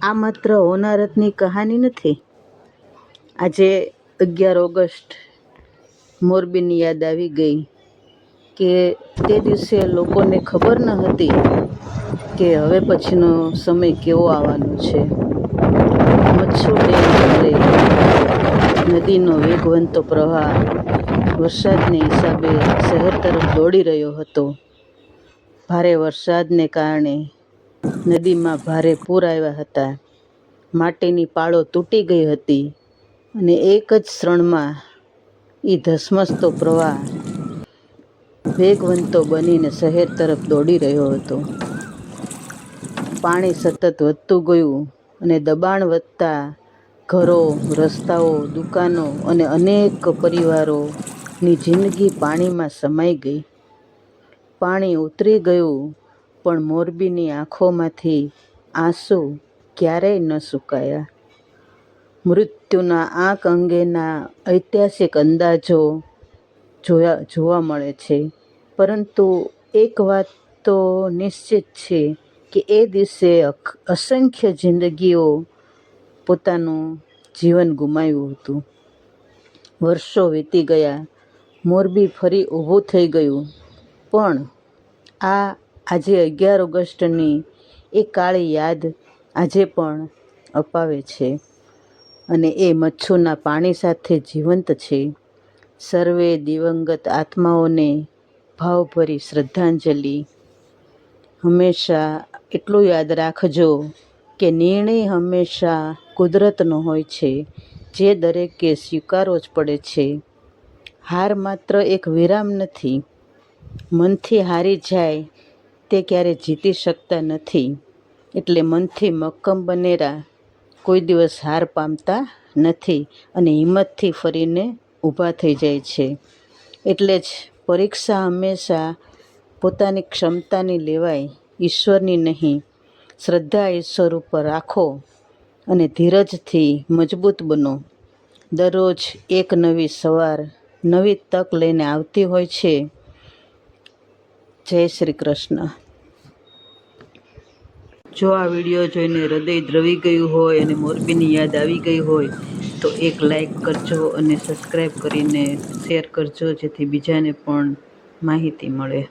આ માત્ર હોનારતની કહાની નથી. આજે 11 ઓગસ્ટ મોરબીની યાદ આવી ગઈ કે તે દિવસે લોકોને ખબર ન હતી કે હવે પછીનો સમય કેવો આવવાનો છે. મચ્છુ ડેમ કિનારે નદીનો વેગવંતો પ્રવાહ વરસાદને હિસાબે શહેર તરફ દોડી રહ્યો હતો. ભારે વરસાદને કારણે નદીમાં ભારે પૂર આવ્યા હતા. માટીની પાળો તૂટી ગઈ હતી અને એક જ ક્ષણમાં એ ધસમસતો પ્રવાહ વેગવંતો બનીને શહેર તરફ દોડી રહ્યો હતો. પાણી સતત વધતું ગયું અને દબાણ વધતા ઘરો, રસ્તાઓ, દુકાનો અને અનેક પરિવારોની જિંદગી પાણીમાં સમાઈ ગઈ. પાણી ઉતરી ગયું, પણ મોરબીની આંખોમાંથી આંસુ ક્યારેય ન સુકાયા. મૃત્યુના આંક અંગેના ઐતિહાસિક અંદાજો જોવા મળે છે, પરંતુ એક વાત તો નિશ્ચિત છે કે એ દિવસે અસંખ્ય જિંદગીઓ પોતાનું જીવન ગુમાવ્યું હતું. વર્ષો વીતી ગયા, મોરબી ફરી ઊભું થઈ ગયું, પણ આજે 11 ઓગસ્ટની એ કાળી યાદ આજે પણ અપાવે છે અને એ મચ્છુના પાણી સાથે જીવંત છે. સર્વે દિવંગત આત્માઓને ભાવભરી શ્રદ્ધાંજલિ. હંમેશા એટલું યાદ રાખજો કે નિર્ણય હંમેશા કુદરતનો હોય છે, જે દરેકે સ્વીકારવો જ પડે છે. હાર માત્ર એક વિરામ નથી. મનથી હારી જાય તે ક્યારે જીતી શકતા નથી. એટલે મનથી મક્કમ બનેલા કોઈ દિવસ હાર પામતા નથી અને હિંમતથી ફરીને ઊભા થઈ જાય છે. એટલે જ પરીક્ષા હંમેશા પોતાની ક્ષમતાની લેવાય, ઈશ્વરની નહીં. શ્રદ્ધા ઈશ્વર ઉપર રાખો અને ધીરજથી મજબૂત બનો. દરરોજ એક નવી સવાર, નવી તક લઈને આવતી હોય છે. જય શ્રી કૃષ્ણ. જો આ વિડીયો જોઈને હૃદય દ્રવી ગયું હોય અને મોરબીની યાદ આવી ગઈ હોય તો એક લાઈક કરજો અને સબસ્ક્રાઈબ કરીને શેર કરજો, જેથી બીજાને પણ માહિતી મળે.